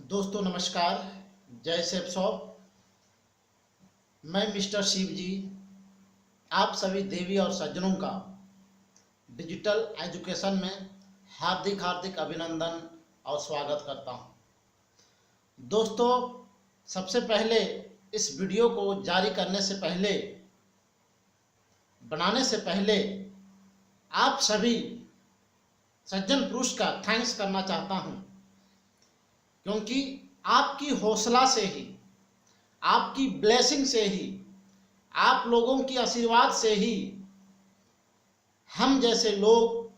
दोस्तों नमस्कार, जय सेफ सॉप। मैं मिस्टर शिव जी आप सभी देवी और सज्जनों का डिजिटल एजुकेशन में हार्दिक हार्दिक अभिनंदन और स्वागत करता हूं। दोस्तों, सबसे पहले इस वीडियो को जारी करने से पहले, बनाने से पहले आप सभी सज्जन पुरुष का थैंक्स करना चाहता हूं, क्योंकि आपकी हौसला से ही, आपकी ब्लेसिंग से ही, आप लोगों की आशीर्वाद से ही हम जैसे लोग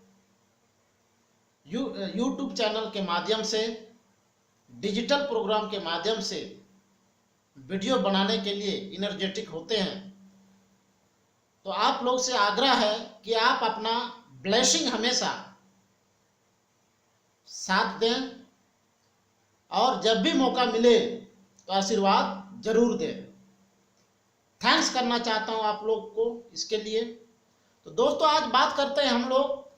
यूट्यूब चैनल के माध्यम से, डिजिटल प्रोग्राम के माध्यम से वीडियो बनाने के लिए एनर्जेटिक होते हैं। तो आप लोग से आग्रह है कि आप अपना ब्लेसिंग हमेशा साथ दें और जब भी मौका मिले तो आशीर्वाद जरूर दें। थैंक्स करना चाहता हूं आप लोग को इसके लिए। तो दोस्तों, आज बात करते हैं हम लोग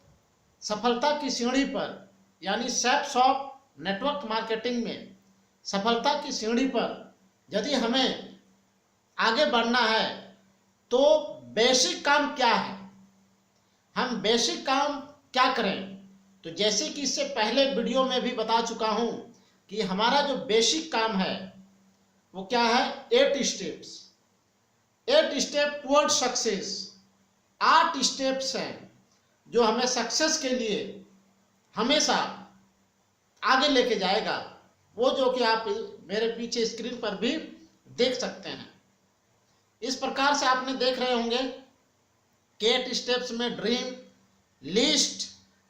सफलता की सीढ़ी पर, यानी सेफ शॉप नेटवर्क मार्केटिंग में सफलता की सीढ़ी पर यदि हमें आगे बढ़ना है तो बेसिक काम क्या है, हम बेसिक काम क्या करें। तो जैसे कि इससे पहले वीडियो में भी बता चुका हूं कि हमारा जो बेसिक काम है वो क्या है, 8 steps, 8 step toward success. 8 steps हैं जो हमें सक्सेस के लिए हमेशा आगे लेके जाएगा, वो जो कि आप मेरे पीछे स्क्रीन पर भी देख सकते हैं। इस प्रकार से आपने देख रहे होंगे कि 8 स्टेप्स में dream, list,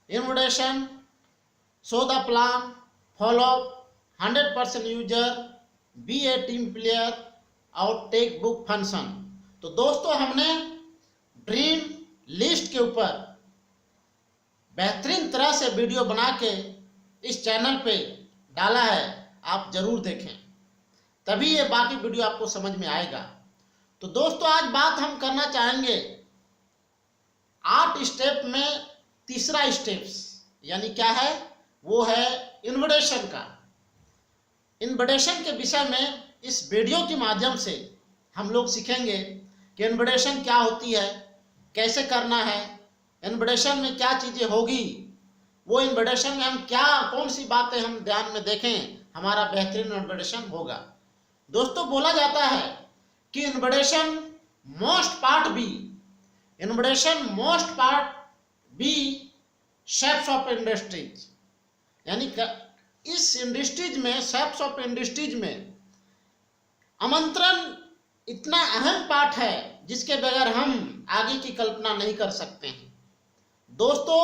invitation, show the plan, follow, 100% user, be a team player और टेक बुक फंक्शन। तो दोस्तों, हमने ड्रीम लिस्ट के ऊपर बेहतरीन तरह से वीडियो बना के इस चैनल पे डाला है, आप जरूर देखें, तभी ये बाकी वीडियो आपको समझ में आएगा। तो दोस्तों, आज बात हम करना चाहेंगे 8 स्टेप में तीसरा स्टेप्स, यानी क्या है, वो है इन्विटेशन का। इन्विटेशन के विषय में इस वीडियो के माध्यम से हम लोग सीखेंगे कि इन्विटेशन क्या होती है, कैसे करना है, इन्विटेशन में क्या चीज़ें होगी, वो इन्विटेशन में हम क्या, कौन सी बातें हम ध्यान में देखें, हमारा बेहतरीन इन्विटेशन होगा। दोस्तों, बोला जाता है कि invitation most part be, invitation most part be shapes of industries, यानी इस इंडस्ट्रीज में, शेप्स ऑफ इंडस्ट्रीज में आमंत्रण इतना अहम पार्ट है जिसके बगैर हम आगे की कल्पना नहीं कर सकते हैं। दोस्तों,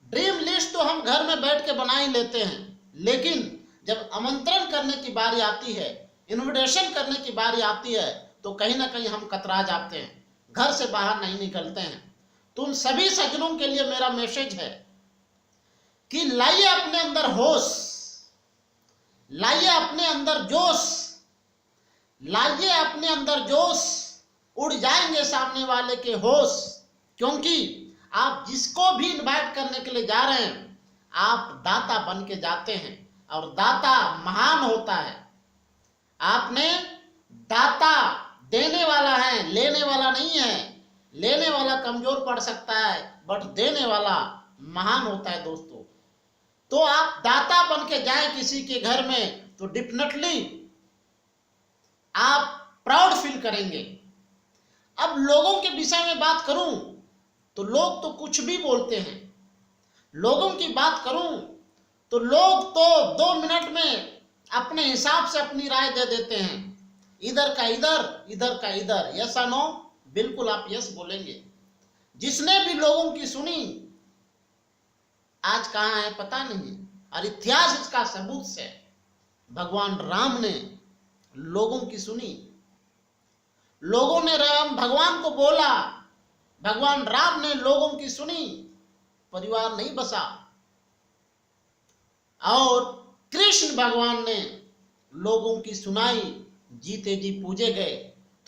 ड्रीम लिस्ट तो हम घर में बैठ के बना ही लेते हैं, लेकिन जब आमंत्रण करने की बारी आती है, इन्विटेशन करने की बारी आती है, तो कहीं ना कहीं हम कतरा जाते हैं, घर से बाहर नहीं निकलते हैं। तो उन सभी सज्जनों के लिए मेरा मैसेज है कि लाइए अपने अंदर होश, लाइए अपने अंदर जोश, लाइए अपने अंदर जोश, उड़ जाएंगे सामने वाले के होश। क्योंकि आप जिसको भी इनवाइट करने के लिए जा रहे हैं, आप दाता बन के जाते हैं, और दाता महान होता है। आपने दाता देने वाला है, लेने वाला नहीं है। लेने वाला कमजोर पड़ सकता है, बट देने वाला महान होता है। दोस्तों, तो आप दाता बन के जाएं किसी के घर में, तो डेफिनेटली आप प्राउड फील करेंगे। अब लोगों के विषय में बात करूं तो लोग तो कुछ भी बोलते हैं। लोगों की बात करूं तो लोग तो 2 मिनट में अपने हिसाब से अपनी राय दे देते हैं, इधर का इधर, इधर का इधर, यस या नो, बिल्कुल आप यस बोलेंगे। जिसने भी लोगों की सुनी आज कहाँ है पता नहीं, और इतिहास इसका सबूत है। भगवान राम ने लोगों की सुनी, लोगों ने राम भगवान को बोला, भगवान राम ने लोगों की सुनी, परिवार नहीं बसा। और कृष्ण भगवान ने लोगों की सुनाई, जीते जी पूजे गए।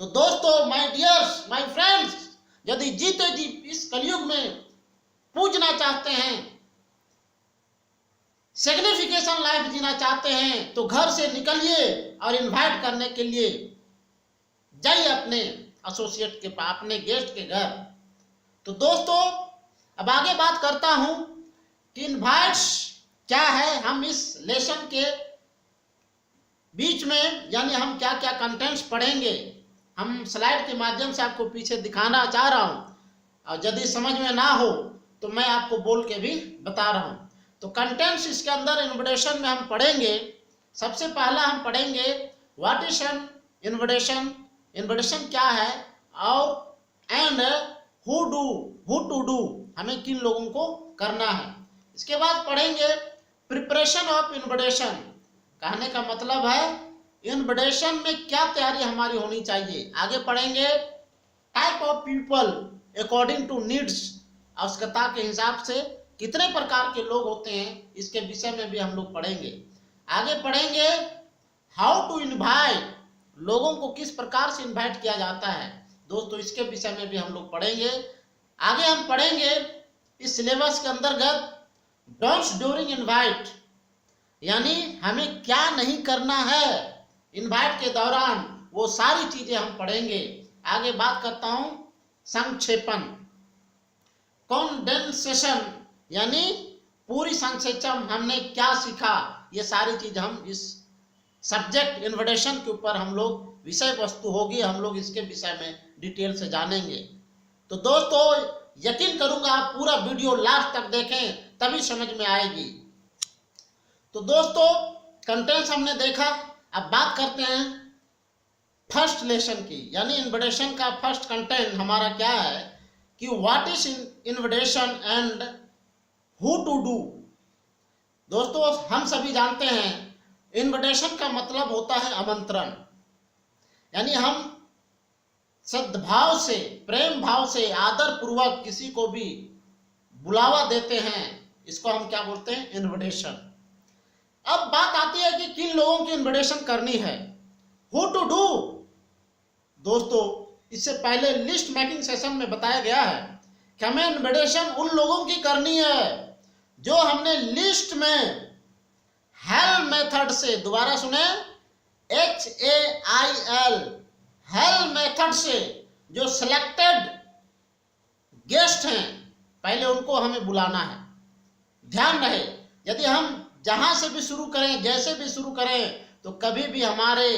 तो दोस्तों, माय डियर्स, माय फ्रेंड्स, यदि जीते जी इस कलयुग में पूजना चाहते हैं, सिग्निफिकेशन लाइफ जीना चाहते हैं तो घर से निकलिए और इनवाइट करने के लिए जाइए अपने एसोसिएट के पास, अपने गेस्ट के घर। तो दोस्तों अब आगे बात करता हूं कि इनवाइट्स क्या है। हम इस लेसन के बीच में यानी हम क्या क्या कंटेंट्स पढ़ेंगे, हम स्लाइड के माध्यम से आपको पीछे दिखाना चाह रहा हूं, और यदि समझ में ना हो तो मैं आपको बोल के भी बता रहा हूं। तो कंटेंट्स इसके अंदर इन्विटेशन में हम पढ़ेंगे। सबसे पहला हम पढ़ेंगे what is an invitation, invitation क्या है, और एंड हु टू डू, हमें किन लोगों को करना है। इसके बाद पढ़ेंगे प्रिपरेशन ऑफ इन्विटेशन, कहने का मतलब है इन्विटेशन में क्या तैयारी हमारी होनी चाहिए। आगे पढ़ेंगे type of people according to needs, आवश्यकता के हिसाब से कितने प्रकार के लोग होते हैं, इसके विषय में भी हम लोग पढ़ेंगे। आगे पढ़ेंगे हाउ टू इनवाइट, लोगों को किस प्रकार से इनवाइट किया जाता है दोस्तों, इसके विषय में भी हम लोग पढ़ेंगे। आगे हम पढ़ेंगे इस सिलेबस के अंतर्गत डोंट्स ड्यूरिंग इनवाइट, यानी हमें क्या नहीं करना है इनवाइट के दौरान, वो सारी चीजें हम पढ़ेंगे। आगे बात करता हूं संक्षेपण, कंडेंसेशन, यानी पूरी संक्षेपण हमने क्या सीखा, ये सारी चीज हम इस सब्जेक्ट इन्विटेशन के ऊपर हम लोग विषय वस्तु होगी, हम लोग इसके विषय में डिटेल से जानेंगे। तो दोस्तों यकीन करूंगा आप पूरा वीडियो लास्ट तक देखें तभी समझ में आएगी। तो दोस्तों कंटेंट्स हमने देखा, अब बात करते हैं फर्स्ट लेसन की, यानी इन्विटेशन का फर्स्ट कंटेंट हमारा क्या है कि what is invitation and who to do. दोस्तों हम सभी जानते हैं इन्विटेशन का मतलब होता है आमंत्रण, यानी हम सद्भाव से, प्रेम भाव से, आदर पूर्वक किसी को भी बुलावा देते हैं, इसको हम क्या बोलते हैं, इन्विटेशन। अब बात आती है कि किन लोगों की इन्विटेशन करनी है, हु टू डू। दोस्तों इससे पहले लिस्ट मेकिंग सेशन में बताया गया है कि हमें इन्विटेशन उन लोगों की करनी है जो हमने लिस्ट में हेल मेथड से, दोबारा सुने, HAIL, हेल मेथड से जो सिलेक्टेड गेस्ट हैं पहले उनको हमें बुलाना है। ध्यान रहे यदि हम जहां से भी शुरू करें, जैसे भी शुरू करें, तो कभी भी हमारे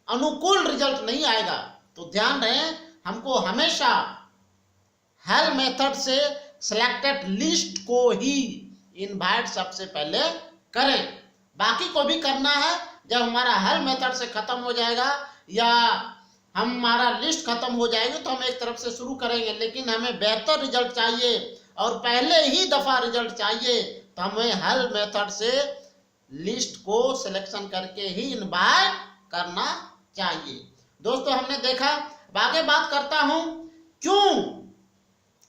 अनुकूल रिजल्ट नहीं आएगा। तो ध्यान रहे हमको हमेशा हेल मेथड से सिलेक्टेड लिस्ट को ही इनवाइट सबसे पहले करें, बाकी को भी करना है। जब हमारा हेल मेथड से खत्म हो जाएगा या हमारा लिस्ट खत्म हो जाएगी तो हम एक तरफ से शुरू करेंगे, लेकिन हमें बेहतर रिजल्ट चाहिए और पहले ही दफा रिजल्ट चाहिए तो हमें हेल मेथड से लिस्ट को सिलेक्शन करके ही इनवाइट करना चाहिए। दोस्तों हमने देखा, आगे बात करता हूं क्यों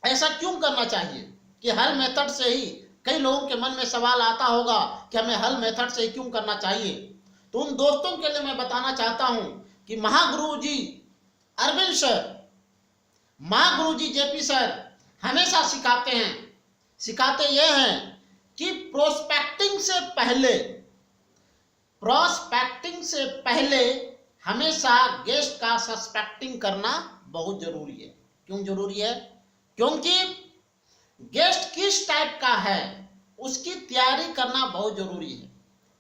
ऐसा क्यों करना चाहिए कि हेल मेथड से ही। कई लोगों के मन में सवाल आता होगा कि हमें हेल मेथड से ही क्यों करना चाहिए। तो उन दोस्तों के लिए मैं बताना चाहता हूं कि महागुरु जी अरविंद सर, महागुरु जी JP सर हमेशा सिखाते ये हैं कि प्रोस्पेक्टिंग से पहले हमेशा गेस्ट का सस्पेक्टिंग करना बहुत जरूरी है। क्यों जरूरी है? क्योंकि गेस्ट किस टाइप का है उसकी तैयारी करना बहुत जरूरी है।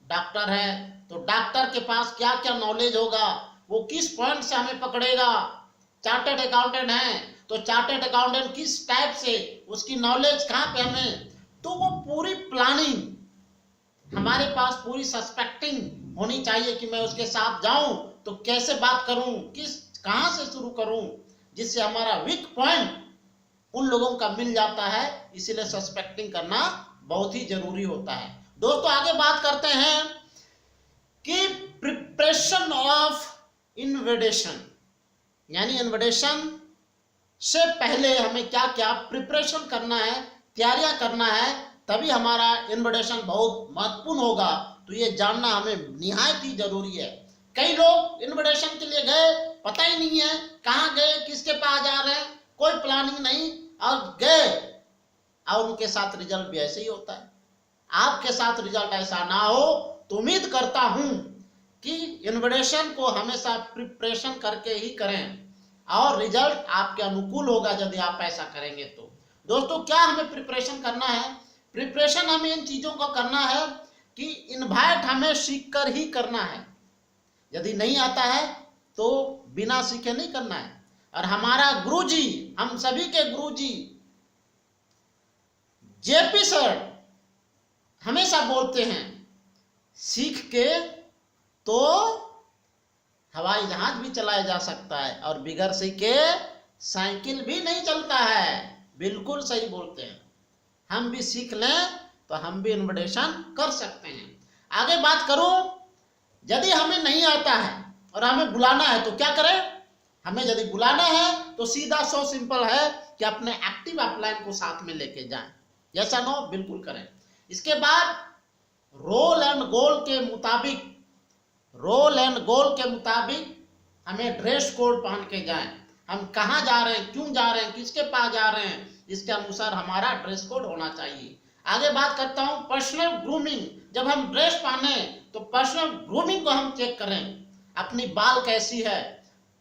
डॉक्टर है तो डॉक्टर के पास क्या क्या नॉलेज होगा, वो किस पॉइंट से हमें पकड़ेगा। चार्टर्ड अकाउंटेंट है तो चार्टर्ड अकाउंटेंट किस टाइप से, उसकी नॉलेज कहाँ पे हमें, तो वो पूरी प्लानिंग हमारे पास, पूरी सस्पेक्टिंग होनी चाहिए कि मैं उसके साथ जाऊं तो कैसे बात करूं, कहां से शुरू करूं, जिससे हमारा वीक पॉइंट उन लोगों का मिल जाता है। इसीलिए सस्पेक्टिंग करना बहुत ही जरूरी होता है। दोस्तों आगे बात करते हैं कि प्रिपरेशन ऑफ इन्विटेशन, यानी इन्विटेशन से पहले हमें क्या क्या प्रिपरेशन करना है, तैयारियां करना है, तभी हमारा इन्विटेशन बहुत महत्वपूर्ण होगा। तो ये जानना हमें निहायत ही जरूरी है। कई लोग इन्विटेशन के लिए गए, पता ही नहीं है कहाँ गए, किसके पास जा रहे हैं, कोई प्लानिंग नहीं, और गए और उनके साथ रिजल्ट भी ऐसे ही होता है। आपके साथ रिजल्ट ऐसा ना हो। तो उम्मीद करता हूं कि इन्विटेशन को हमेशा प्रिपरेशन करके ही करें और रिजल्ट आपके अनुकूल होगा यदि आप ऐसा करेंगे। तो दोस्तों, क्या हमें प्रिपरेशन करना है? प्रिपरेशन हमें इन चीजों को करना है कि इनवाइट हमें सीख कर ही करना है। यदि नहीं आता है तो बिना सीखे नहीं करना है। और हमारा गुरुजी, हम सभी के गुरुजी जेपी सर हमेशा बोलते हैं, सीख के तो हवाई जहाज भी चलाया जा सकता है और बिगड़ सीखे साइकिल भी नहीं चलता है। बिल्कुल सही बोलते हैं। हम भी सीख लें तो हम भी इन्विटेशन कर सकते हैं। आगे बात करूं, यदि हमें नहीं आता है और हमें बुलाना है तो क्या करें? हमें यदि बुलाना है तो सीधा सो सिंपल है कि अपने एक्टिव अपलाइन को साथ में लेके जाएं। यस और नो? बिल्कुल करें। इसके बाद रोल एंड गोल के मुताबिक हमें ड्रेस कोड पहन के जाएं। हम कहाँ जा रहे हैं, क्यों जा रहे हैं, किसके पास जा रहे हैं, इसके अनुसार हमारा ड्रेस कोड होना चाहिए। आगे बात करता हूं पर्सनल ग्रूमिंग। जब हम ड्रेस पहने तो पर्सनल ग्रूमिंग को हम चेक करें। अपनी बाल कैसी है,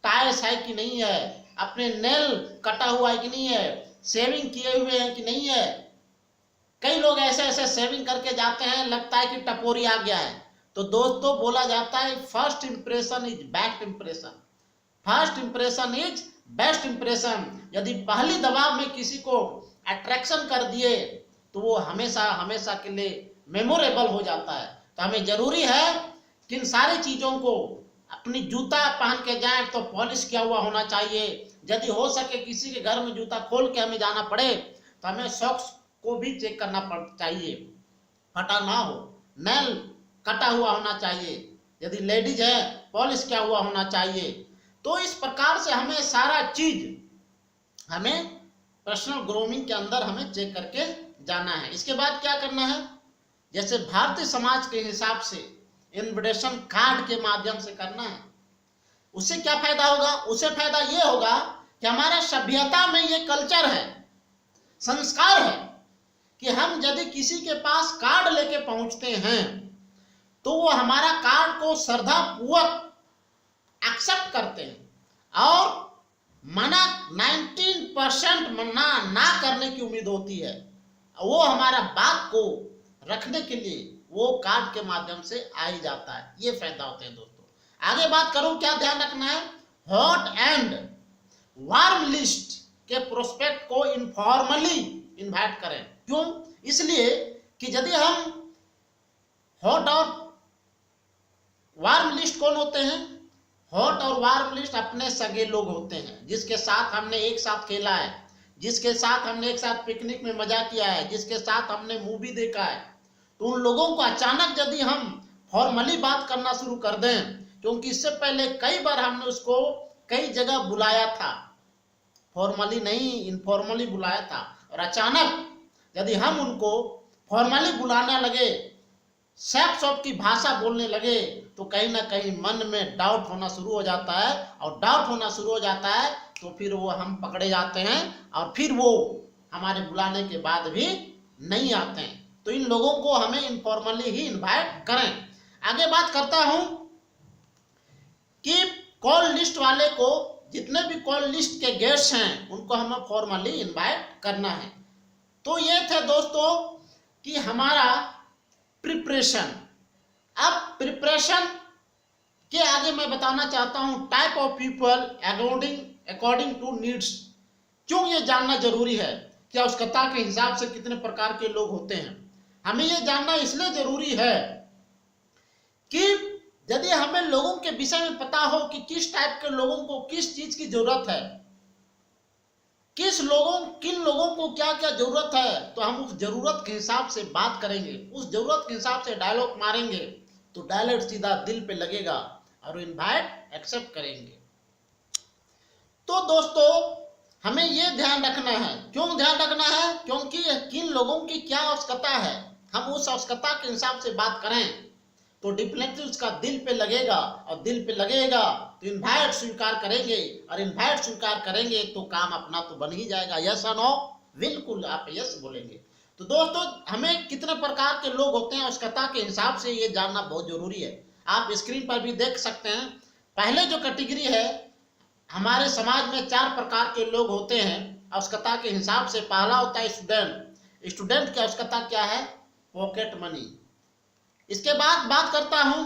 टाइस है कि नहीं है, अपने नेल कटा हुआ है कि नहीं है, शेविंग किए हुए हैं कि नहीं है। कई लोग ऐसे शेविंग करके जाते हैं, लगता है कि टपोरी आ गया है। तो दोस्तों, बोला जाता है first impression is best impression. First impression is best impression. यदि पहली दबाव में किसी को अट्रैक्शन कर दिए तो वो हमेशा के लिए मेमोरेबल हो जाता है। तो हमें जरूरी है कि इन सारी चीजों को, अपनी जूता पहन के जाएं तो पॉलिश किया हुआ होना चाहिए। यदि हो सके किसी के घर में जूता खोल के हमें जाना पड़े तो हमें सॉक्स को भी चेक करना चाहिए, फटा ना हो। नेल कटा हुआ होना चाहिए, यदि लेडीज है पॉलिश किया हुआ होना चाहिए। तो इस प्रकार से हमें सारा चीज हमें पर्सनल ग्रूमिंग के अंदर हमें चेक करके जाना है। इसके बाद क्या करना है? जैसे भारतीय समाज के हिसाब से इन्विटेशन कार्ड के माध्यम से करना है। उससे क्या फायदा होगा? उससे फायदा ये होगा कि हमारा सभ्यता में ये कल्चर है, संस्कार है कि हम यदि किसी के पास कार्ड लेके पहुंचते हैं तो वो हमारा कार्ड को श्रद्धापूर्वक एक्सेप्ट करते हैं और मना 19% मना ना करने की उम्मीद होती है। वो हमारा बात को रखने के लिए वो कार्ड के माध्यम से आ ही जाता है। ये फायदा होते हैं दोस्तों। आगे बात करूं, क्या ध्यान रखना है? हॉट एंड वार्म लिस्ट के प्रोस्पेक्ट को इनफॉर्मली इनवाइट करें। क्यों? इसलिए कि यदि हम हॉट और वार्म लिस्ट कौन होते हैं? हॉट और वार्म लिस्ट अपने सगे लोग होते हैं, जिसके साथ हमने एक साथ खेला है, जिसके साथ हमने एक साथ पिकनिक में मजा किया है, जिसके साथ हमने मूवी देखा है। तो उन लोगों को अचानक यदि हम फॉर्मली बात करना शुरू कर दें, क्योंकि इससे पहले कई बार हमने उसको कई जगह बुलाया था, फॉर्मली नहीं इनफॉर्मली बुलाया था, और अचानक यदि हम उनको फॉर्मली बुलाने लगे, सैप शॉप की भाषा बोलने लगे, तो कहीं ना कहीं मन में डाउट होना शुरू हो जाता है। और डाउट होना शुरू हो जाता है तो फिर वो हम पकड़े जाते हैं और फिर वो हमारे बुलाने के बाद भी नहीं आते हैं। तो इन लोगों को हमें इनफॉर्मली ही इनवाइट करें। आगे बात करता हूं कि कॉल लिस्ट वाले को, जितने भी कॉल लिस्ट के गेस्ट हैं उनको हमें फॉर्मली इनवाइट करना है। तो ये थे दोस्तों कि हमारा प्रिपरेशन। अब प्रिपरेशन के आगे मैं बताना चाहता हूं type of people according to needs. क्यों ये जानना जरूरी है कि आवश्यकता के हिसाब से कितने प्रकार के लोग होते हैं? हमें ये जानना इसलिए जरूरी है कि यदि हमें लोगों के विषय में पता हो कि किस टाइप के लोगों को किस चीज की जरूरत है, किन लोगों को क्या क्या जरूरत है, तो हम उस जरूरत के हिसाब से बात करेंगे, उस जरूरत के हिसाब से डायलॉग मारेंगे, तो डायलॉग सीधा दिल पे लगेगा और इनवाइट एक्सेप्ट करेंगे। तो दोस्तों, हमें यह ध्यान रखना है। क्यों ध्यान रखना है? क्योंकि किन लोगों की क्या आवश्यकता है, हम उस आवश्यकता के हिसाब से बात करें तो डेफिनेटली उसका दिल पे लगेगा, और दिल पे लगेगा तो इनवाइट स्वीकार करेंगे, और इनवाइट स्वीकार करेंगे तो काम अपना तो बन ही जाएगा। यस और नो? बिल्कुल आप यस बोलेंगे। तो दोस्तों हमें कितने प्रकार के लोग होते हैं आवश्यकता के हिसाब से ये जानना बहुत जरूरी है। आप स्क्रीन पर भी देख सकते हैं। पहले जो कैटेगरी है, हमारे समाज में 4 प्रकार के लोग होते हैं आवश्यकता के हिसाब से। पहला होता है स्टूडेंट। स्टूडेंट की आवश्यकता क्या है? Pocket money. इसके बाद बात करता हूं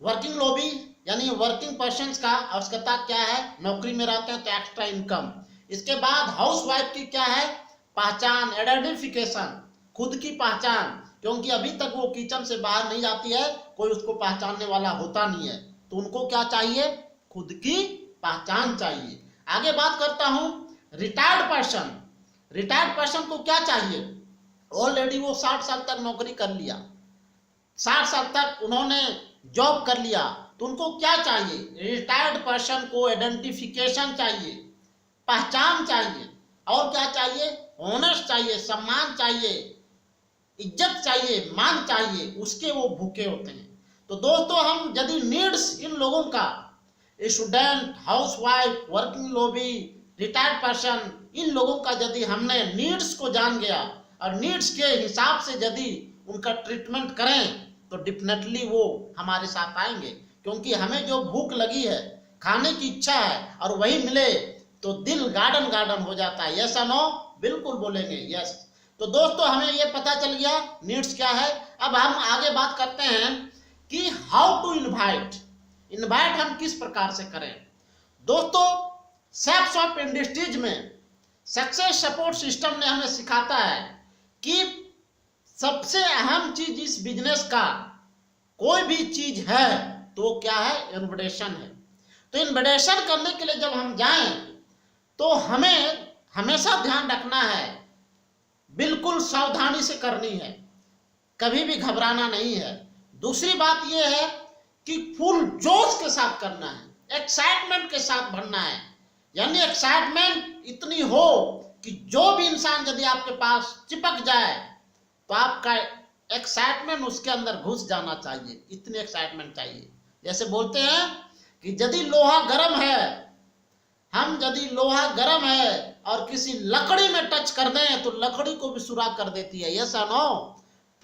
वर्किंग लोबी यानी वर्किंग पर्सन्स का आवश्यकता क्या है? नौकरी में रहते हैं तो एक्स्ट्रा इनकम। इसके बाद हाउसवाइफ की क्या है? पहचान, आइडेंटिफिकेशन, खुद की पहचान, क्योंकि अभी तक वो किचन से बाहर नहीं जाती है, कोई उसको पहचानने वाला होता नहीं है, तो उनको क्या चाहिए? खुद की पहचान चाहिए। आगे बात करता हूं रिटायर्ड पर्सन। रिटायर्ड पर्सन को क्या चाहिए? ऑलरेडी वो 60 साल तक नौकरी कर लिया, 60 साल तक उन्होंने जॉब कर लिया, तो उनको क्या चाहिए? रिटायर्ड पर्सन को आइडेंटिफिकेशन चाहिए, पहचान चाहिए, और क्या चाहिए? ऑनर्स चाहिए, सम्मान चाहिए, इज्जत चाहिए, मान चाहिए, उसके वो भूखे होते हैं। तो दोस्तों हम यदि नीड्स इन लोगों का, स्टूडेंट, हाउसवाइफ, वर्किंग लोबी, रिटायर्ड पर्सन, इन लोगों का यदि हमने नीड्स को जान गया और नीड्स के हिसाब से यदि उनका ट्रीटमेंट करें तो डेफिनेटली वो हमारे साथ आएंगे। क्योंकि हमें जो भूख लगी है, खाने की इच्छा है, और वही मिले तो दिल गार्डन गार्डन हो जाता है। यस और नो? बिल्कुल बोलेंगे यस। तो दोस्तों हमें ये पता चल गया नीड्स क्या है। अब हम आगे बात करते हैं कि हाउ टू इनवाइट। इनवाइट हम किस प्रकार से करें? दोस्तों सेक्स ऑफ इंडस्ट्रीज में सक्सेस सपोर्ट सिस्टम ने हमें सिखाता है कि सबसे अहम चीज इस बिजनेस का कोई भी चीज है तो क्या है? इन्विटेशन है। तो इन्विटेशन करने के लिए जब हम जाएं तो हमें हमेशा ध्यान रखना है, बिल्कुल सावधानी से करनी है, कभी भी घबराना नहीं है। दूसरी बात यह है कि फुल जोश के साथ करना है, एक्साइटमेंट के साथ भरना है। यानी एक्साइटमेंट इतनी हो कि जो भी इंसान यदि आपके पास चिपक जाए तो आपका एक्साइटमेंट उसके अंदर घुस जाना चाहिए, इतनी एक्साइटमेंट चाहिए। जैसे बोलते हैं कि यदि लोहा गर्म है, हम यदि लोहा गर्म है और किसी लकड़ी में टच कर दें तो लकड़ी को भी सुराख कर देती है। यस और नो?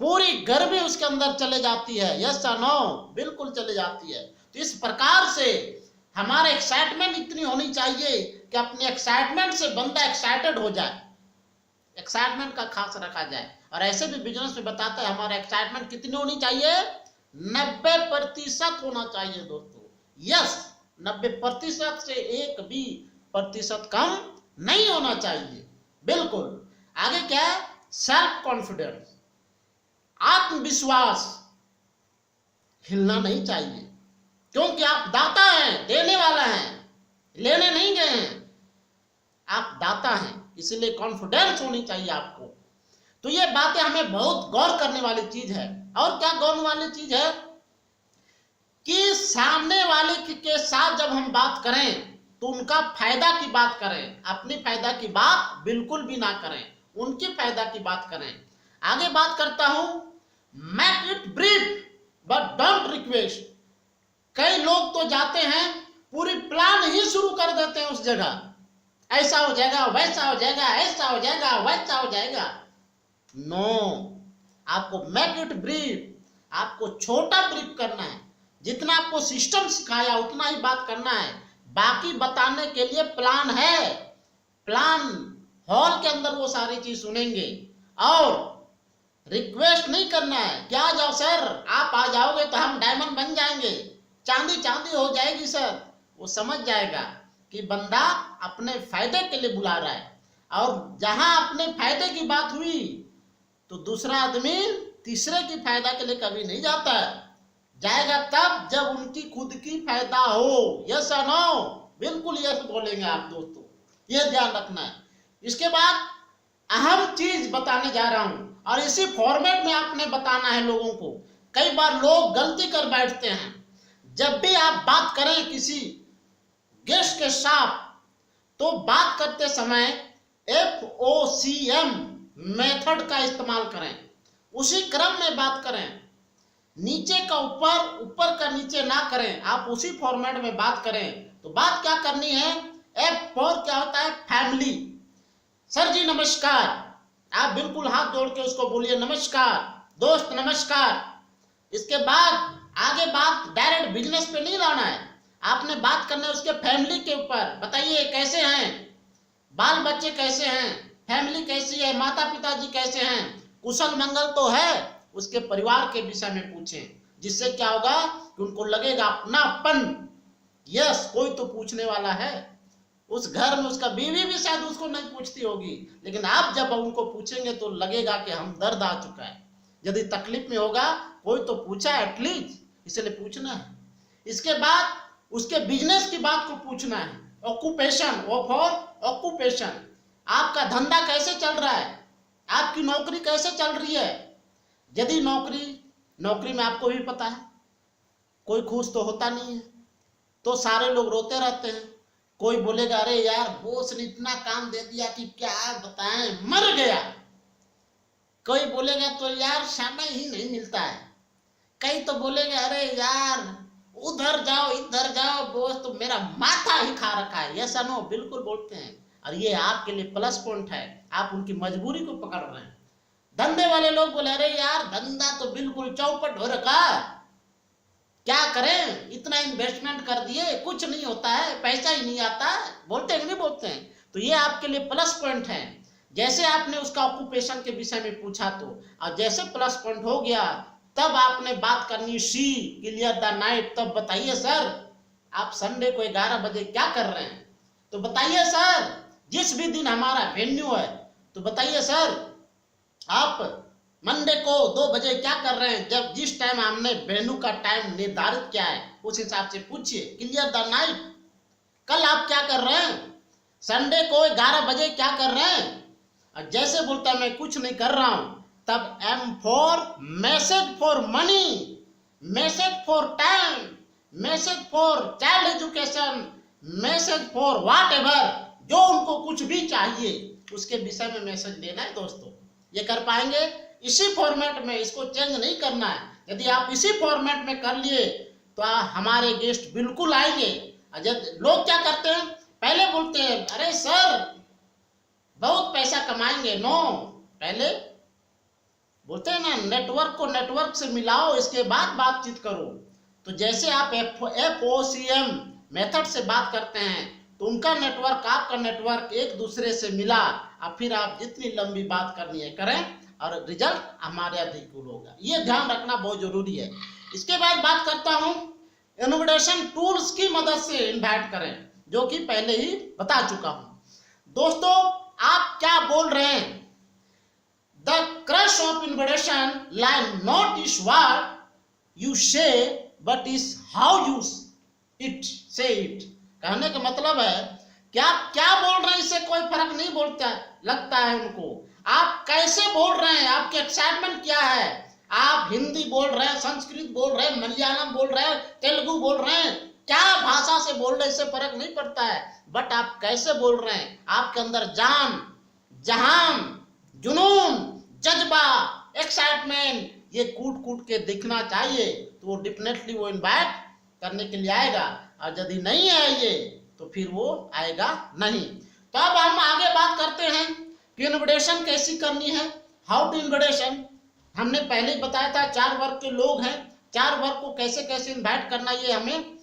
पूरी गर्मी उसके अंदर चले जाती है। यस और नो? बिल्कुल चले जाती है। तो इस प्रकार से हमारा एक्साइटमेंट इतनी होनी चाहिए कि अपने एक्साइटमेंट से बंदा एक्साइटेड हो जाए, एक्साइटमेंट का खास रखा जाए। और ऐसे भी बिजनेस में बताता है हमारा एक्साइटमेंट कितनी होनी चाहिए? 90% होना चाहिए दोस्तों। यस, 90% से 1 भी प्रतिशत कम नहीं होना चाहिए। बिल्कुल। आगे क्या है? सेल्फ कॉन्फिडेंस, आत्मविश्वास हिलना नहीं चाहिए, क्योंकि आप दाता हैं, देने वाला हैं, लेने नहीं गए हैं, आप दाता हैं, इसलिए कॉन्फिडेंस होनी चाहिए आपको। तो ये बातें हमें बहुत गौर करने वाली चीज है। और क्या गौर वाली चीज है कि सामने वाले के साथ जब हम बात करें तो उनका फायदा की बात करें, अपनी फायदा की बात बिल्कुल भी ना करें, उनके फायदा की बात करें। आगे बात करता हूं make it brief but don't request. कई लोग तो जाते हैं पूरी प्लान ही शुरू कर देते हैं उस जगह, ऐसा हो जाएगा, वैसा हो जाएगा, ऐसा हो जाएगा, वैसा हो जाएगा। नो, आपको मेक इट ब्रीफ, आपको छोटा ब्रीफ करना है। जितना आपको सिस्टम सिखाया उतना ही बात करना है, बाकी बताने के लिए प्लान है। प्लान हॉल के अंदर वो सारी चीज सुनेंगे। और रिक्वेस्ट नहीं करना है कि आ जाओ सर, आप आ जाओगे तो हम डायमंड बन जाएंगे, चांदी चांदी हो जाएगी सर। वो समझ जाएगा कि बंदा अपने फायदे के लिए बुला रहा है। और जहां अपने फायदे की बात हुई तो दूसरा आदमी तीसरे की फायदा के लिए कभी नहीं जाता है, जाएगा तब जब उनकी खुद की फायदा हो। यस और नो? बिल्कुल यस बोलेंगे आप दोस्तों, ये ध्यान रखना है। इसके बाद अहम चीज बताने जा रहा हूं और इसी फॉर्मेट में आपने बताना है लोगों को। कई बार लोग गलती कर बैठते हैं, जब भी आप बात करें किसी गेस्ट के साथ तो बात करते समय FOCM मेथड का इस्तेमाल करें, उसी क्रम में बात करें, नीचे का ऊपर, ऊपर का नीचे ना करें, आप उसी फॉर्मेट में बात करें। तो बात क्या करनी है? F4 क्या होता है? फैमिली। सर जी नमस्कार, आप बिल्कुल हाथ जोड़ के उसको बोलिए नमस्कार दोस्त, नमस्कार। इसके बाद आगे बात डायरेक्ट बिजनेस पे नहीं लाना है, आपने बात करना है उसके फैमिली के ऊपर। बताइए कैसे हैं, बाल बच्चे कैसे हैं, फैमिली कैसी है, माता पिताजी कैसे हैं, कुशल मंगल तो है। उसके परिवार के विषय में पूछें, जिससे क्या होगा कि उनको लगेगा अपनापन। यस, कोई तो पूछने वाला है। उस घर में उसका बीवी भी शायद उसको नहीं पूछती होगी, लेकिन आप जब उनको पूछेंगे तो लगेगा कि हम दर्द आ चुका है। यदि तकलीफ में होगा कोई तो पूछा एटलीस्ट, इसलिए पूछना है। इसके बाद उसके बिजनेस की बात को पूछना है। ऑक्यूपेशन, फॉर ऑक्यूपेशन, आपका धंधा कैसे चल रहा है, आपकी नौकरी कैसे चल रही है। यदि नौकरी में आपको भी पता है कोई खुश तो होता नहीं है, तो सारे लोग रोते रहते हैं। कोई बोलेगा अरे यार बॉस ने इतना काम दे दिया कि क्या बताएं, मर गया। कोई बोलेगा तो यार समय ही नहीं मिलता है। कई तो बोलेगा अरे यार उधर जाओ इधर जाओ बॉस तो मेरा माथा ही खा रखा है। ऐसा नो, बिल्कुल बोलते हैं, और ये आपके लिए प्लस पॉइंट है, आप उनकी मजबूरी को पकड़ रहे हैं। धंधे वाले लोग बोले अरे यार धंधा तो बिल्कुल चौपट हो रखा, क्या करें, इतना इन्वेस्टमेंट कर दिए कुछ नहीं होता है, पैसा ही नहीं आता। बोलते हैं नहीं बोलते हैं, तो ये आपके लिए प्लस पॉइंट है। जैसे आपने उसका ऑक्यूपेशन के विषय में पूछा तो, और जैसे प्लस पॉइंट हो गया तब आपने बात करनी सी क्लियर द नाइट। तब बताइए सर आप संडे को 11 बजे क्या कर रहे हैं, तो बताइए सर जिस भी दिन हमारा वेन्यू है, तो बताइए सर आप मंडे को 2 बजे क्या कर रहे हैं। जब जिस टाइम हमने वेन्यू का टाइम निर्धारित किया है उस हिसाब से पूछिए क्लियर द नाइट। कल आप क्या कर रहे हैं, संडे को 11 बजे क्या कर रहे हैं। और जैसे बोलता है मैं कुछ नहीं कर रहा हूं, तब aim for message for money, message for time, message for child education, message for whatever, जो उनको कुछ भी चाहिए उसके विषय में मैसेज देना है। दोस्तों ये कर पाएंगे इसी फॉर्मेट में, इसको चेंज नहीं करना है। यदि आप इसी फॉर्मेट में कर लिए तो हमारे गेस्ट बिल्कुल आएंगे। लोग क्या करते हैं, पहले बोलते हैं अरे सर बहुत पैसा कमाएंगे, नो, पहले बोलते हैं ना नेटवर्क को नेटवर्क से मिलाओ, इसके बाद बातचीत करो। तो जैसे आप FOCM मेथड से बात करते हैं तो उनका नेटवर्क आपका नेटवर्क एक दूसरे से मिला, और फिर आप जितनी लंबी बात करनी है करें और रिजल्ट हमारे अधिकूल होगा। ये ध्यान रखना बहुत जरूरी है। इसके बाद बात करता हूं इनोवेशन टूल्स की मदद से इन्वाइट करें, जो कि पहले ही बता चुका हूं। दोस्तों आप क्या बोल रहे हैं, the crush of innovation lie not is what you say but is how you it say it. कहने का मतलब है क्या क्या बोल रहे हैं इससे कोई फर्क नहीं बोलता लगता है उनको, आप कैसे बोल रहे हैं, आपकी एक्साइटमेंट क्या है। आप हिंदी बोल रहे हैं, संस्कृत बोल रहे हैं, मलयालम बोल रहे हैं, तेलुगु बोल रहे हैं, क्या भाषा से बोल रहे हैं इससे फर्क नहीं पड़ता है, बट आप कैसे बोल रहे हैं। आपके अंदर जान, जहान, जुनून, जज्बा, एक्साइटमेंट ये कूट कूट के दिखना चाहिए, तो वो डेफिनेटली वो इन्वाइट करने के लिए आएगा। और यदि नहीं है ये तो फिर वो आएगा नहीं। तो अब हम आगे बात करते हैं कि इनोवेशन कैसी करनी है, हाउ टू इनोवेशन। हमने पहले ही बताया था 4 वर्ग के लोग हैं, 4 वर्ग को कैसे कैसे इन्वाइट करना, ये हमें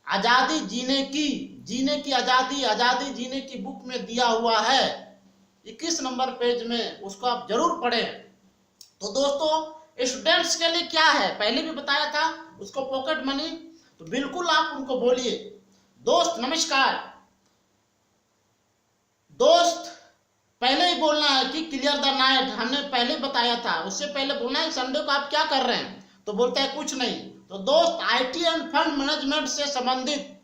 आजादी जीने की आजादी जीने की बुक में दिया हुआ है 21 नंबर पेज में, उसको आप जरूर पढ़ें। तो दोस्तों स्टूडेंट्स के लिए क्या है पहले भी बताया था, उसको पॉकेट मनी, तो बिल्कुल आप उनको बोलिए दोस्त नमस्कार। दोस्त पहले ही बोलना है कि क्लियर द नाइट, हमने पहले बताया था। उससे पहले बोलना है संडे को आप क्या कर रहे हैं, तो बोलता है कुछ नहीं। तो दोस्त IT एंड फंड मैनेजमेंट से संबंधित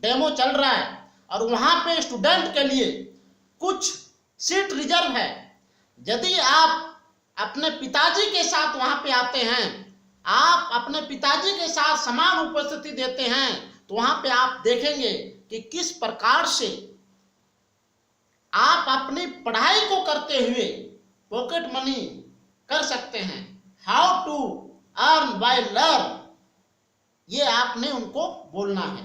डेमो चल रहा है और वहां पे स्टूडेंट के लिए कुछ सीट रिजर्व है। यदि आप अपने पिताजी के साथ वहां पे आते हैं, आप अपने पिताजी के साथ समान उपस्थिति देते हैं, तो वहां पे आप देखेंगे कि किस प्रकार से आप अपनी पढ़ाई को करते हुए पॉकेट मनी कर सकते हैं। How to earn by learn, ये आपने उनको बोलना है।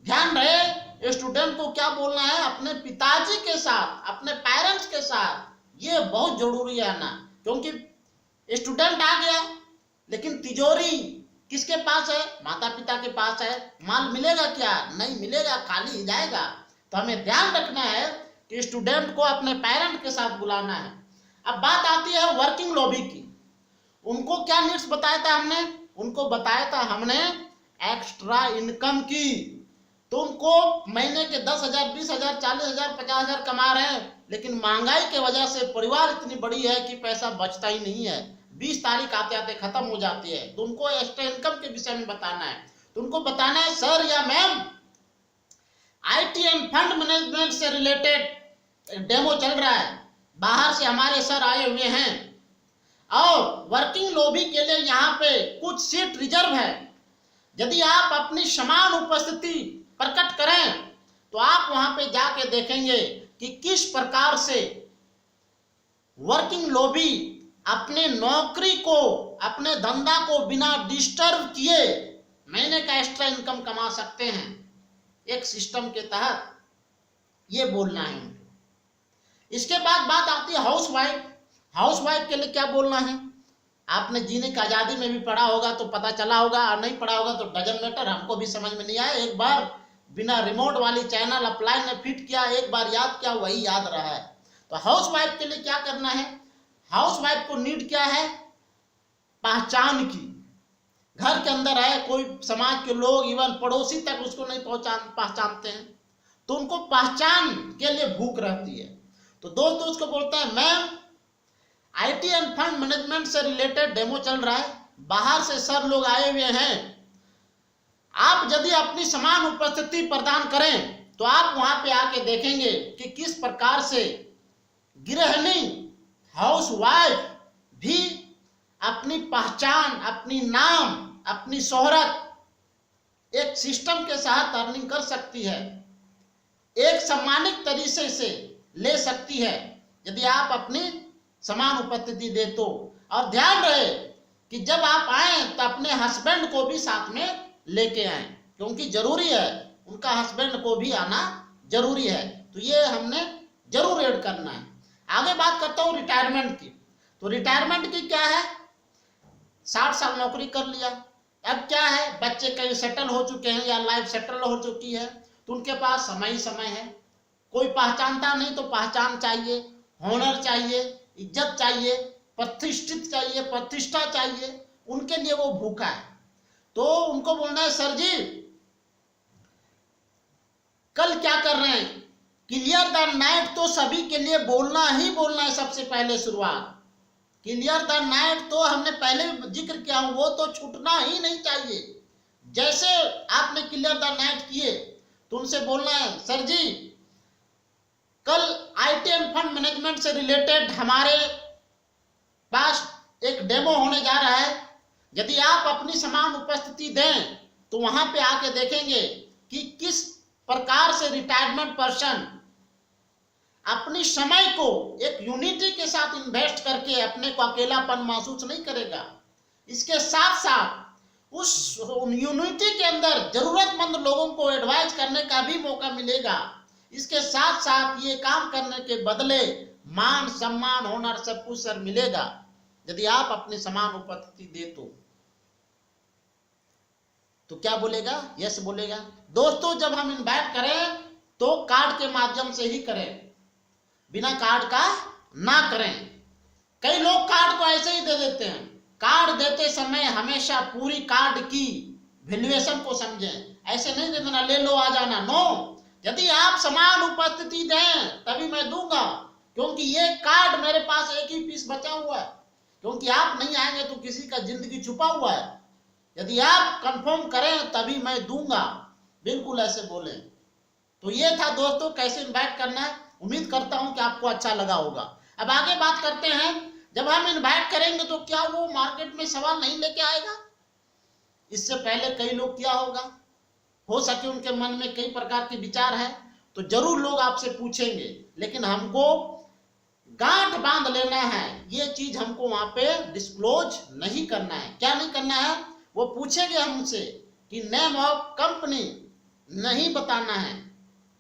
ध्यान रहे स्टूडेंट को क्या बोलना है, अपने पिताजी के साथ, अपने पेरेंट्स के साथ, ये बहुत जरूरी है आना, क्योंकि स्टूडेंट आ गया लेकिन तिजोरी किसके पास है? माता पिता के पास है। माल मिलेगा क्या? नहीं मिलेगा, खाली ही जाएगा। तो हमें ध्यान रखना है कि स्टूडेंट को अपने पेरेंट के साथ बुलाना है। अब बात आती है वर्किंग लॉबी की। उनको क्या नीड्स बताया था हमने? उनको बताया था हमने एक्स्ट्रा इनकम की। तो उनको महीने के 10,000, 20,000, 40,000, 50,000 कमा रहे हैं, लेकिन महंगाई के वजह से परिवार इतनी बड़ी है कि पैसा बचता ही नहीं है। 20 तारीख आते आते खत्म हो जाती है। तो उनको एक्स्ट्रा इनकम के विषय में बताना है। तो उनको बताना है, सर या ma'am, IT end fund management से रिलेटेड डेमो चल रहा है, बाहर से हमारे सर आए हुए हैं और वर्किंग लॉबी के लिए यहाँ पे कुछ सीट रिजर्व है। यदि आप अपनी समान उपस्थिति प्रकट करें तो आप वहां पे जाके देखेंगे कि किस प्रकार से वर्किंग लॉबी अपने नौकरी को, अपने धंधा को बिना डिस्टर्ब किए महीने का एक्स्ट्रा इनकम कमा सकते हैं। एक सिस्टम के तहत ये बोलना है उनको। इसके बाद बात आती है हाउसवाइफ। हाउसवाइफ के लिए क्या बोलना है? आपने जीने की आजादी में भी पढ़ा होगा तो पता चला होगा, और नहीं पढ़ा होगा तो डजन मैटर, हमको भी समझ में नहीं आया। एक बार बिना रिमोट वाली चैनल अप्लाई ने फिट किया, एक बार याद किया, वही याद रहा है। तो हाउसवाइफ के लिए क्या करना है? हाउसवाइफ को नीड क्या है? पहचान की। घर के अंदर है, कोई समाज के लोग, इवन पड़ोसी तक उसको नहीं पहचानते हैं, तो उनको पहचान के लिए भूख रहती है। तो दोस्तों उसको बोलते हैं, ma'am IT end fund management से रिलेटेड डेमो चल रहा है, बाहर से सर लोग आए हुए हैं, आप यदि अपनी समान उपस्थिति प्रदान करें तो आप वहां पे आके देखेंगे कि किस प्रकार से गृहिणी, हाउसवाइफ भी अपनी पहचान, अपनी नाम, अपनी शोहरत एक सिस्टम के साथ अर्निंग कर सकती है, एक सम्मानित तरीके से ले सकती है, यदि आप अपनी समान उपस्थिति दे तो। और ध्यान रहे कि जब आप आए तो अपने हस्बैंड को भी साथ में लेके आए, क्योंकि जरूरी है, उनका हस्बैंड को भी आना जरूरी है। तो ये हमने जरूर ऐड करना है। आगे बात करता हूँ रिटायरमेंट की। तो रिटायरमेंट की क्या है? 60 साल नौकरी कर लिया, अब क्या है, बच्चे कहीं सेटल हो चुके हैं या लाइफ सेटल हो चुकी है, तो उनके पास समय ही समय है। कोई पहचानता नहीं तो पहचान चाहिए, होनर चाहिए, इज्जत चाहिए, प्रतिष्ठित चाहिए, प्रतिष्ठा चाहिए, उनके लिए वो भूखा है। तो उनको बोलना है, सर जी कल क्या कर रहे हैं? क्लियर द नाइट तो सभी के लिए बोलना ही बोलना है। सबसे पहले शुरुआत क्लियर द नाइट तो हमने पहले जिक्र किया, वो तो छूटना ही नहीं चाहिए। जैसे आपने क्लियर द नाइट किए तो उनसे बोलना है, सर जी कल आईटी एंड फंड मैनेजमेंट से रिलेटेड हमारे पास एक डेमो होने जा रहा है, यदि आप अपनी समान उपस्थिति दें तो वहां पे आके देखेंगे कि किस प्रकार से रिटायरमेंट पर्सन अपनी समय को एक यूनिटी के साथ इन्वेस्ट करके अपने को अकेलापन महसूस नहीं करेगा। इसके साथ साथ उस यूनिटी के अंदर जरूरतमंद लोगों को एडवाइस करने का भी मौका मिलेगा। इसके साथ साथ ये काम करने के बदले मान, सम्मान, होनर सब कुछ सर मिलेगा, यदि आप अपनी समान उपस्थिति दे तो क्या बोलेगा? यस बोलेगा। दोस्तों जब हम इनवाइट करें तो कार्ड के माध्यम से ही करें, बिना कार्ड का ना करें। कई लोग कार्ड को ऐसे ही दे देते हैं। कार्ड देते समय हमेशा पूरी कार्ड की वैल्यूएशन को समझें, ऐसे नहीं दे देना ले लो आ जाना। नो, यदि आप समान उपस्थिति दें तभी मैं दूंगा, क्योंकि ये कार्ड मेरे पास एक ही पीस बचा हुआ है, क्योंकि आप नहीं आएंगे तो किसी का जिंदगी छुपा हुआ है। यदि आप कंफर्म करें तभी मैं दूंगा, बिल्कुल ऐसे बोले। तो ये था दोस्तों कैसे इनवाइट करना है। उम्मीद करता हूं कि आपको अच्छा लगा होगा। अब आगे बात करते हैं, जब हम इनवाइट करेंगे तो क्या वो मार्केट में सवाल नहीं लेके आएगा? इससे पहले कई लोग क्या होगा, हो सके उनके मन में कई प्रकार के विचार हैं, तो जरूर लोग आपसे पूछेंगे, लेकिन हमको गांठ बांध लेना है, ये चीज हमको वहां पे डिस्क्लोज नहीं करना है। क्या नहीं करना है? वो पूछेंगे हमसे कि नेम ऑफ कंपनी नहीं बताना है।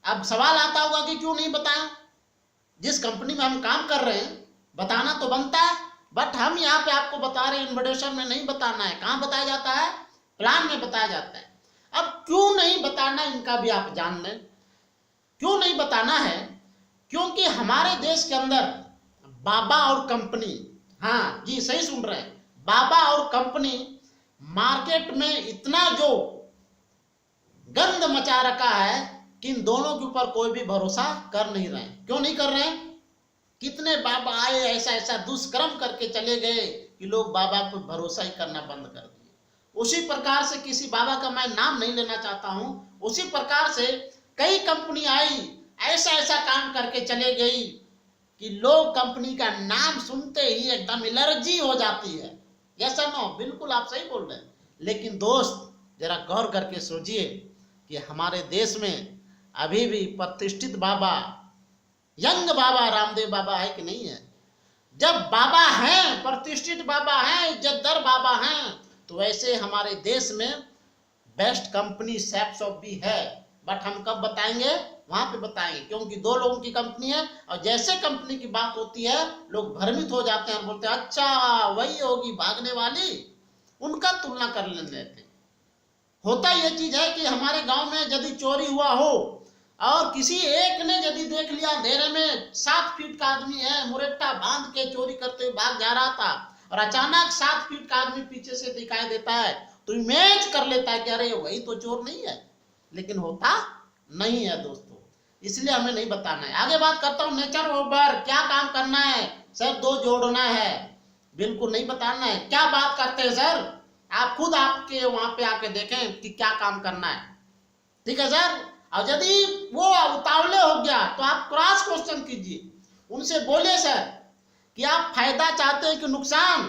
अब सवाल आता होगा कि क्यों नहीं बताएं? जिस कंपनी में हम काम कर रहे हैं बताना तो बनता है, बट हम यहाँ पे आपको बता रहे हैं इन्विटेशन में नहीं बताना है। कहाँ बताया जाता है? प्लान में बताया जाता है। अब क्यों नहीं बताना इनका भी आप जान लें। क्यों नहीं बताना है? क्योंकि हमारे देश के अंदर बाबा और कंपनी, हाँ जी सही सुन रहे हैं, बाबा और कंपनी मार्केट में इतना जो गंद मचा रखा है कि इन दोनों के ऊपर कोई भी भरोसा कर नहीं रहे हैं। क्यों नहीं कर रहे हैं? कितने बाबा आए ऐसा ऐसा दुष्कर्म करके चले गए कि लोग बाबा पर भरोसा ही करना बंद कर दिए। उसी प्रकार से किसी बाबा का मैं नाम नहीं लेना चाहता हूं, उसी प्रकार से कई कंपनी आई ऐसा ऐसा काम करके चले गई कि लोग कंपनी का नाम सुनते ही एकदम एलर्जी हो जाती है। यस और नो? बिल्कुल आप सही बोल रहे हैं। लेकिन दोस्त जरा गौर करके सोचिए कि हमारे देश में अभी भी प्रतिष्ठित बाबा, यंग बाबा रामदेव बाबा है कि नहीं है? जब बाबा हैं, प्रतिष्ठित बाबा हैं, इज्जतदार बाबा हैं, तो वैसे हमारे देश में बेस्ट कंपनी सैपसॉफ्ट भी है। बट हम कब बताएंगे? वहां पे बताएंगे, क्योंकि दो लोगों की कंपनी है और जैसे कंपनी की बात होती है लोग भ्रमित हो जाते हैं और बोलते हैं अच्छा वही होगी भागने वाली, उनका तुलना कर लेते हैं। होता ये चीज है कि हमारे गांव में यदि चोरी हुआ हो और किसी एक ने यदि देख लिया अंधेरे में 7 फीट का आदमी है, मुरेट्टा बांध के चोरी करते हुए भाग जा रहा था और अचानक 7 फीट का आदमी पीछे से दिखाई देता है तो इमेज कर लेता है कि अरे वही तो चोर नहीं है। लेकिन होता नहीं है दोस्तों, इसलिए हमें नहीं बताना है। आगे बात करता हूं नेचर ओवर, क्या काम करना है सर? 2 जोड़ना है, बिल्कुल नहीं बताना है। क्या बात करते हैं सर? आप खुद आपके वहां पे आके देखें कि क्या काम करना है, ठीक है सर? और यदि वो उतावले हो गया तो आप क्रॉस क्वेश्चन कीजिए, उनसे बोले सर कि आप फायदा चाहते हैं कि नुकसान?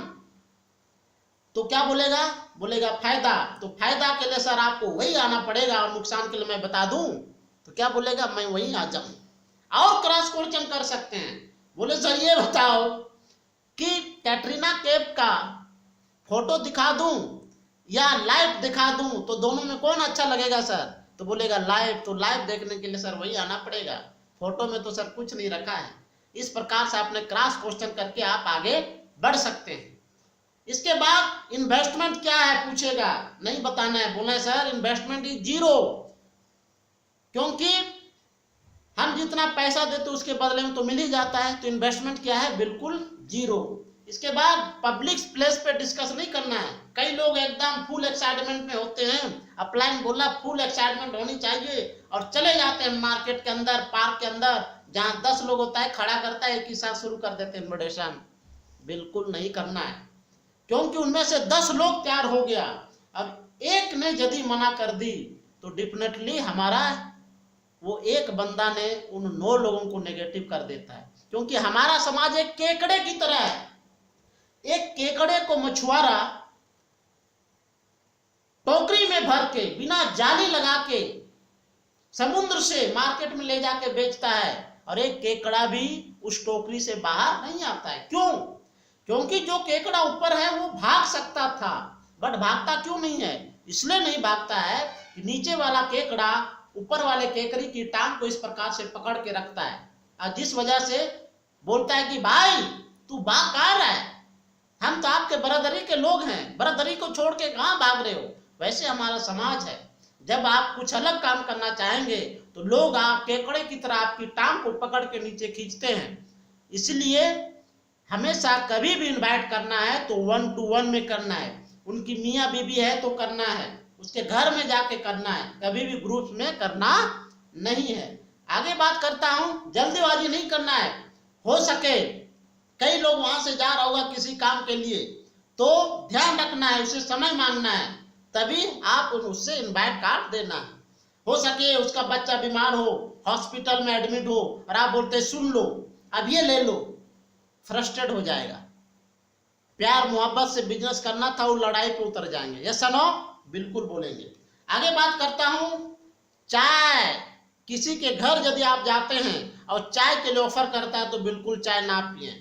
तो क्या बोलेगा? बोलेगा फायदा। तो फायदा के लिए सर आपको वही आना पड़ेगा और नुकसान के लिए मैं बता दूं तो क्या बोलेगा? मैं वहीं आ जाऊं। और क्रॉस क्वेश्चन कर सकते हैं, बोले सर ये बताओ कि कैटरीना कैफ का फोटो दिखा दूं या लाइव दिखा दूं तो दोनों में कौन अच्छा लगेगा सर? तो बोलेगा लाइव। तो लाइव देखने के लिए सर वही आना पड़ेगा, फोटो में तो सर कुछ नहीं रखा है। इस प्रकार से आपने क्रॉस क्वेश्चन करके आप आगे बढ़ सकते हैं। इसके बाद इन्वेस्टमेंट क्या है पूछेगा, नहीं बताना है। बोले सर इन्वेस्टमेंट इज 0, क्योंकि हम जितना पैसा देते उसके बदले में तो मिल ही जाता है। तो इन्वेस्टमेंट क्या है? बिल्कुल 0। इसके बाद पब्लिक प्लेस पे डिस्कस नहीं करना है। कई लोग एकदम फुल एक्साइटमेंट में होते हैं, अपलाइन बोला फुल एक्साइटमेंट होनी चाहिए और चले जाते हैं मार्केट के अंदर, पार्क के अंदर, जहां 10 लोग होता है, खड़ा करता है, एक ही साथ शुरू कर देते हैं इन्विटेशन। बिल्कुल नहीं करना है, क्योंकि उनमें से 10 लोग तैयार हो गया, अब एक ने यदि मना कर दी तो डेफिनेटली हमारा वो एक बंदा ने उन 9 लोगों को नेगेटिव कर देता है। क्योंकि हमारा समाज एक केकड़े की तरह है। एक केकड़े को मछुआरा टोकरी में भर के बिना जाली लगा के समुद्र से मार्केट में ले जाके बेचता है और एक केकड़ा भी उस टोकरी से बाहर नहीं आता है। क्यों? क्योंकि जो केकड़ा ऊपर है वो भाग सकता था, बट भागता क्यों नहीं है? इसलिए नहीं भागता है कि नीचे वाला केकड़ा ऊपर वाले केकड़ी की टांग को इस प्रकार से पकड़ के रखता है और जिस वजह से बोलता है कि भाई तू भाग कहाँ रहा है, हम तो आपके बरादरी के लोग हैं, बरादरी को छोड़ के कहाँ भाग रहे हो? वैसे हमारा समाज है, जब आप कुछ अलग काम करना चाहेंगे तो लोग आप केकड़े की तरह आपकी टांग को पकड़ के नीचे खींचते हैं। इसलिए हमेशा कभी भी इनवाइट करना है तो 1 to 1 में करना है। उनकी मियाँ बीबी है तो करना है, उसके घर में जाके करना है, कभी भी ग्रुप में करना नहीं है। आगे बात करता हूं, जल्दीबाजी नहीं करना है। हो सके कई लोग वहां से जा रहा होगा किसी काम के लिए, तो ध्यान रखना है, उससे समय मांगना है, तभी आप उससे इनवाइट कार्ड देना है। हो सके उसका बच्चा बीमार हो, हॉस्पिटल में एडमिट हो और आप बोलते सुन लो अब ये ले लो, फ्रस्ट्रेट हो जाएगा। प्यार मोहब्बत से बिजनेस करना था, वो लड़ाई पे उतर जाएंगे। Yes no? बिल्कुल बोलेंगे। आगे बात करता हूं, चाय। किसी के घर यदि आप जाते हैं और चाय के लिए ऑफर करता है तो बिल्कुल चाय ना पिए।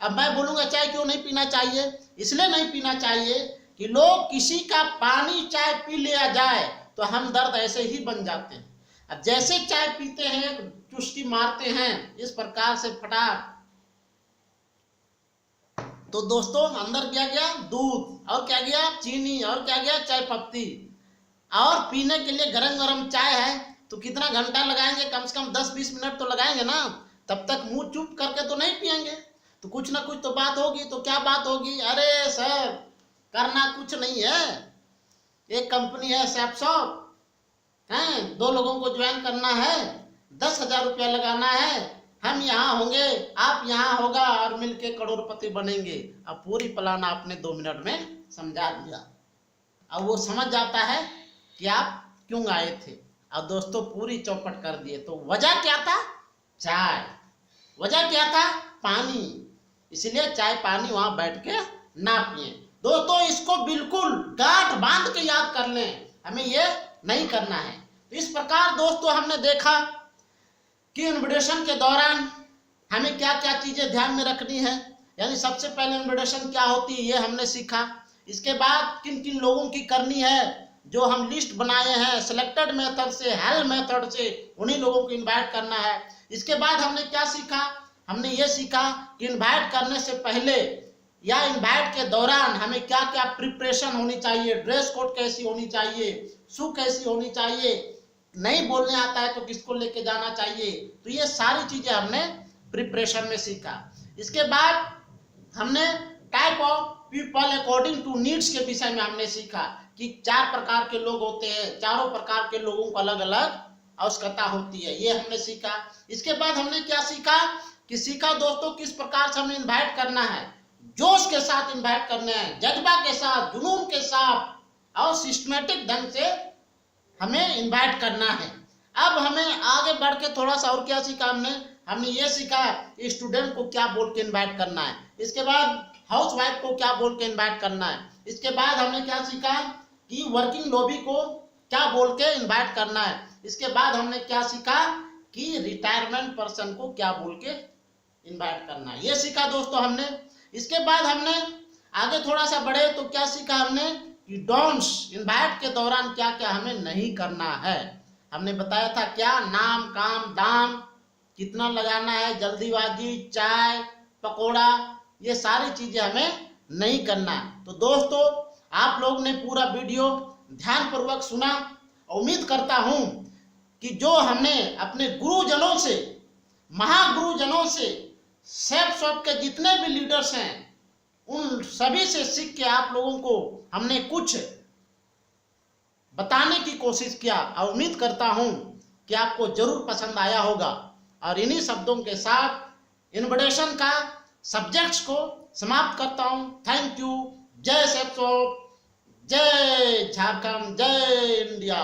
अब मैं बोलूंगा चाय क्यों नहीं पीना चाहिए? इसलिए नहीं पीना चाहिए कि लोग किसी का पानी चाय पी लिया जाए तो हम दर्द ऐसे ही बन जाते हैं। अब जैसे चाय पीते हैं चुस्की मारते हैं, इस प्रकार से फटाक तो दोस्तों अंदर क्या गया, दूध, और क्या गया, चीनी, और क्या गया, चाय पत्ती। और पीने के लिए गरम गरम चाय है तो कितना घंटा लगाएंगे, कम से कम 10-20 मिनट तो लगाएंगे ना। तब तक मुंह चुप करके तो नहीं पिएंगे, तो कुछ ना कुछ तो बात होगी। तो क्या बात होगी, अरे सर करना कुछ नहीं है, एक कंपनी है सैपसॉफ्ट, हैं 2 लोगों को ज्वाइन करना है, 10,000 रुपया लगाना है, हम यहाँ होंगे, आप यहाँ होगा, और मिलके करोड़पति बनेंगे। अब पूरी प्लान आपने 2 मिनट में समझा दिया। अब वो समझ जाता है कि आप क्यों आए थे। अब दोस्तों पूरी चौपट कर दिए। तो वजह क्या था, चाय। वजह क्या था, पानी। इसलिए चाय पानी वहां बैठ के ना पिए। दोस्तों इसको बिल्कुल गांठ बांध के याद कर लें, हमें ये नहीं करना है। तो इस प्रकार दोस्तों हमने देखा कि इन्विटेशन के दौरान हमें क्या क्या चीजें ध्यान में रखनी है। यानी सबसे पहले इन्विटेशन क्या होती है ये हमने सीखा। इसके बाद किन किन लोगों की करनी है, जो हम लिस्ट बनाए हैं सिलेक्टेड मेथड से, हेल मेथड से, उन्हीं लोगों को इनवाइट करना है। इसके बाद हमने क्या सीखा, हमने ये सीखा कि इनवाइट करने से पहले या इनवाइट के दौरान हमें क्या क्या प्रिपरेशन होनी चाहिए, ड्रेस कोड कैसी होनी चाहिए, शू कैसी होनी चाहिए, नहीं बोलने आता है तो किसको लेके जाना चाहिए। तो ये सारी चीजें हमने प्रिपरेशन में सीखा। इसके बाद हमने type of people according to needs के विषय में हमने सीखा कि 4 प्रकार के लोग होते हैं, चारों प्रकार के लोगों को अलग अलग आवश्यकता होती है, ये हमने सीखा। इसके बाद हमने क्या सीखा कि सीखा दोस्तों किस प्रकार से हमें इनवाइट करना है, जोश के साथ इनवाइट करना है, जज्बा के साथ, जुनून के साथ और सिस्टमेटिक ढंग से हमें इनवाइट करना है। अब हमें आगे बढ़ के थोड़ा सा और क्या सीखा हमने ये सीखा स्टूडेंट को क्या बोल के इनवाइट करना है। इसके बाद हाउस वाइफ को क्या बोल के इनवाइट करना है। इसके बाद हमने क्या सीखा कि वर्किंग लॉबी को क्या बोल के इनवाइट करना है। इसके बाद हमने क्या सीखा कि रिटायरमेंट पर्सन को क्या बोल के इनवाइट करना है, ये सीखा दोस्तों हमने। इसके बाद हमने आगे थोड़ा सा बढ़े तो क्या सीखा हमने कि डोंट्स, इनवाइट के दौरान क्या क्या हमें नहीं करना है। हमने बताया था क्या, नाम काम दाम कितना लगाना है, जल्दीबाजी, चाय पकोड़ा, ये सारी चीजें हमें नहीं करना। तो दोस्तों आप लोग ने पूरा वीडियो ध्यानपूर्वक सुना। उम्मीद करता हूं कि जो हमने अपने गुरुजनों से, महागुरुजनों से, सैपसॉफ्ट के जितने भी लीडर्स हैं उन सभी से सीख के आप लोगों को हमने कुछ बताने की कोशिश किया और उम्मीद करता हूं कि आपको जरूर पसंद आया होगा। और इन्हीं शब्दों के साथ इन्विटेशन का सब्जेक्ट्स को समाप्त करता हूं। Thank you. जय सैपसॉफ्ट, जय झारखंड, जय इंडिया।